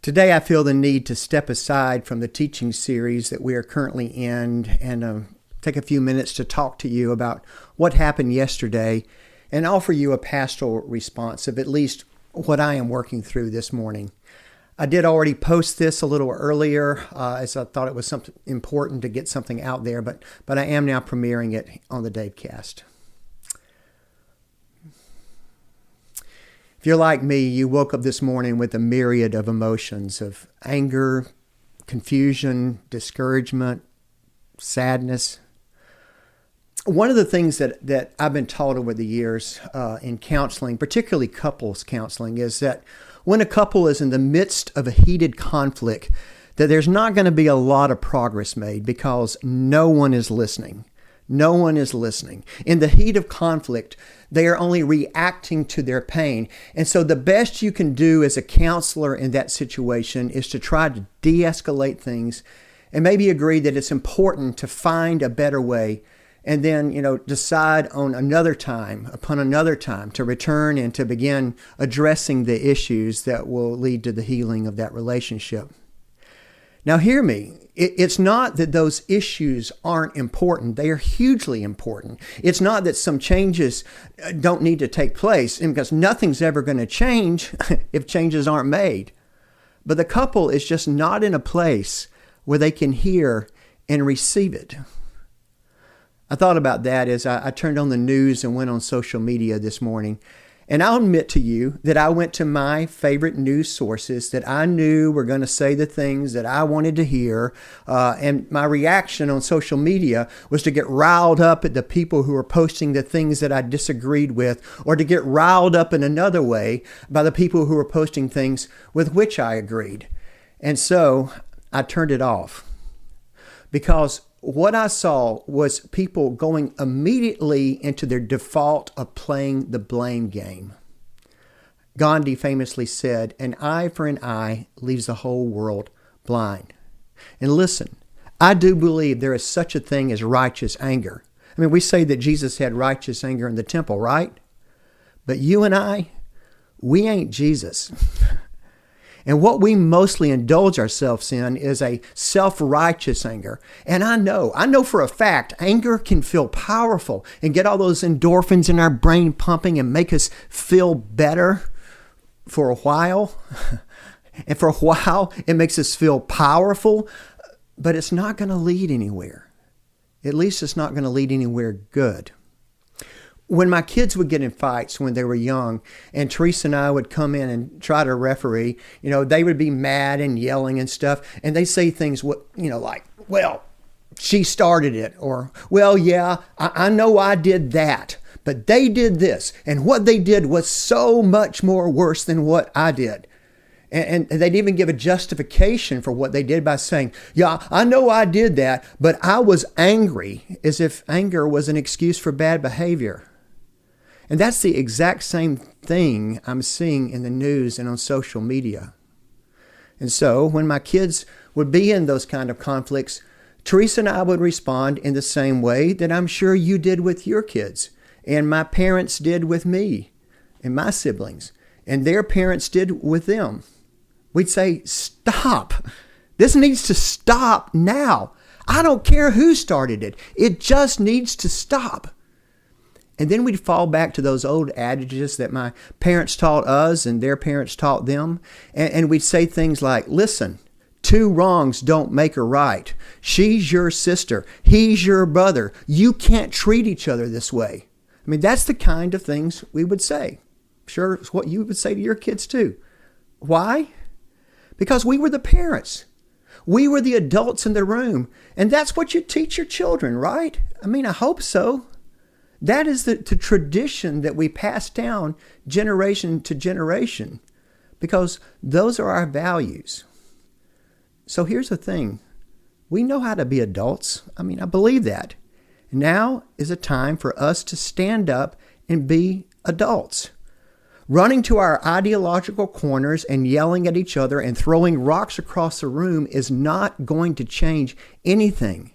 Today, I feel the need to step aside from the teaching series that we are currently in and take a few minutes to talk to you about what happened yesterday and offer you a pastoral response of at least what I am working through this morning. I did already post this a little earlier as I thought it was something important to get something out there, but I am now premiering it on the DaveCast. If you're like me, you woke up this morning with a myriad of emotions of anger, confusion, discouragement, sadness. One of the things that I've been taught over the years in counseling, particularly couples counseling, is that when a couple is in the midst of a heated conflict, that there's not going to be a lot of progress made because no one is listening. No one is listening. In the heat of conflict, they are only reacting to their pain. And so the best you can do as a counselor in that situation is to try to de-escalate things and maybe agree that it's important to find a better way and then, decide on another time, upon another time, to return and to begin addressing the issues that will lead to the healing of that relationship. Now, hear me. It's not that those issues aren't important. They are hugely important. It's not that some changes don't need to take place, because nothing's ever going to change if changes aren't made. But the couple is just not in a place where they can hear and receive it. I thought about that as I turned on the news and went on social media this morning. And I'll admit to you that I went to my favorite news sources that I knew were going to say the things that I wanted to hear. And my reaction on social media was to get riled up at the people who were posting the things that I disagreed with, or to get riled up in another way by the people who were posting things with which I agreed. And so I turned it off because what I saw was people going immediately into their default of playing the blame game. Gandhi famously said, "An eye for an eye leaves the whole world blind." And listen, I do believe there is such a thing as righteous anger. I mean, we say that Jesus had righteous anger in the temple, right? But you and I, we ain't Jesus. And what we mostly indulge ourselves in is a self-righteous anger. And I know for a fact, anger can feel powerful and get all those endorphins in our brain pumping and make us feel better for a while. And for a while, it makes us feel powerful, but it's not going to lead anywhere. At least it's not going to lead anywhere good. When my kids would get in fights when they were young, and Teresa and I would come in and try to referee, they would be mad and yelling and stuff, and they say things, like, "Well, she started it," or, "Well, yeah, I know I did that, but they did this, and what they did was so much more worse than what I did." And they'd even give a justification for what they did by saying, "Yeah, I know I did that, but I was angry," as if anger was an excuse for bad behavior. And that's the exact same thing I'm seeing in the news and on social media. And so when my kids would be in those kind of conflicts, Teresa and I would respond in the same way that I'm sure you did with your kids, and my parents did with me, and my siblings, and their parents did with them. We'd say, "Stop. This needs to stop now. I don't care who started it. It just needs to stop." And then we'd fall back to those old adages that my parents taught us and their parents taught them. And we'd say things like, "Listen, two wrongs don't make a right. She's your sister. He's your brother. You can't treat each other this way." I mean, that's the kind of things we would say. Sure, it's what you would say to your kids too. Why? Because we were the parents. We were the adults in the room. And that's what you teach your children, right? I mean, I hope so. That is the tradition that we pass down generation to generation, because those are our values. So here's the thing. We know how to be adults. I mean, I believe that. Now is a time for us to stand up and be adults. Running to our ideological corners and yelling at each other and throwing rocks across the room is not going to change anything.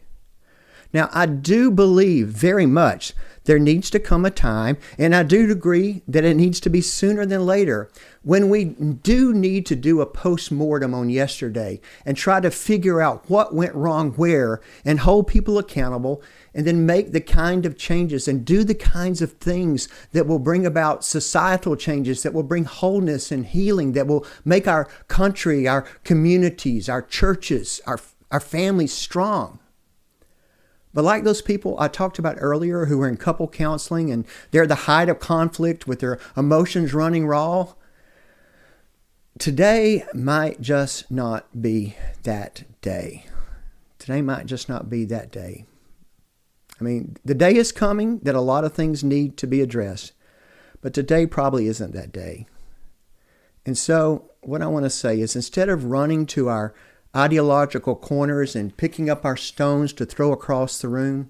Now, I do believe very much there needs to come a time, and I do agree that it needs to be sooner than later, when we do need to do a post-mortem on yesterday and try to figure out what went wrong where and hold people accountable, and then make the kind of changes and do the kinds of things that will bring about societal changes, that will bring wholeness and healing, that will make our country, our communities, our churches, our families strong. But like those people I talked about earlier who were in couple counseling and they're at the height of conflict with their emotions running raw, today might just not be that day. Today might just not be that day. I mean, the day is coming that a lot of things need to be addressed, but today probably isn't that day. And so what I want to say is, instead of running to our ideological corners and picking up our stones to throw across the room,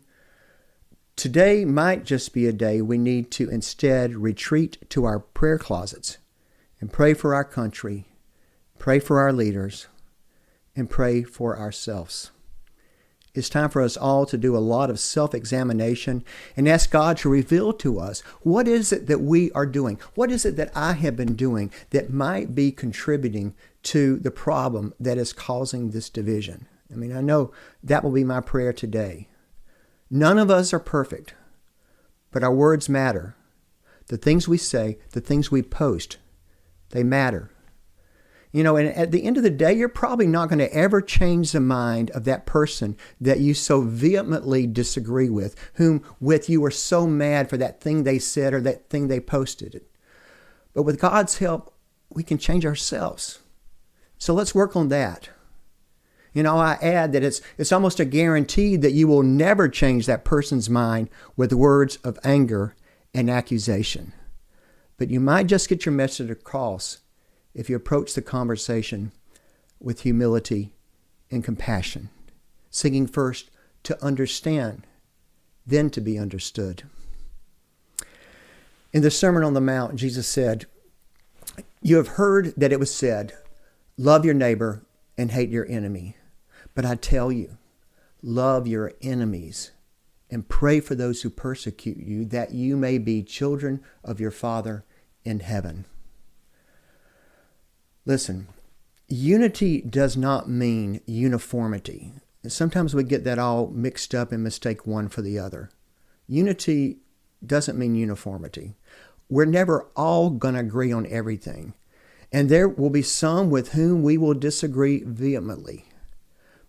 today might just be a day we need to instead retreat to our prayer closets and pray for our country, pray for our leaders, and pray for ourselves. It's time for us all to do a lot of self-examination and ask God to reveal to us, what is it that we are doing? What is it that I have been doing that might be contributing to the problem that is causing this division? I mean, I know that will be my prayer today. None of us are perfect, but our words matter. The things we say, the things we post, they matter. You know, and at the end of the day, you're probably not going to ever change the mind of that person that you so vehemently disagree with, whom with you were so mad for that thing they said or that thing they posted. But with God's help, we can change ourselves. So let's work on that. You know, I add that it's almost a guarantee that you will never change that person's mind with words of anger and accusation. But you might just get your message across if you approach the conversation with humility and compassion, seeking first to understand, then to be understood. In the Sermon on the Mount, Jesus said, "You have heard that it was said, 'Love your neighbor and hate your enemy.' But I tell you, love your enemies and pray for those who persecute you, that you may be children of your Father in heaven." Listen, unity does not mean uniformity. Sometimes we get that all mixed up and mistake one for the other. Unity doesn't mean uniformity. We're never all going to agree on everything. And there will be some with whom we will disagree vehemently.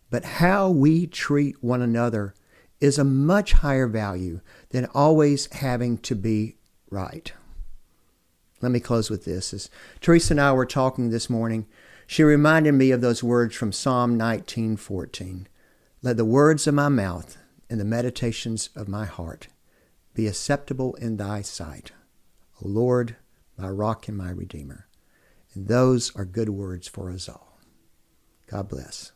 But how we treat one another is a much higher value than always having to be right. Let me close with this. As Teresa and I were talking this morning, she reminded me of those words from Psalm 19:14. "Let the words of my mouth and the meditations of my heart be acceptable in thy sight, O Lord, my rock and my redeemer." And those are good words for us all. God bless.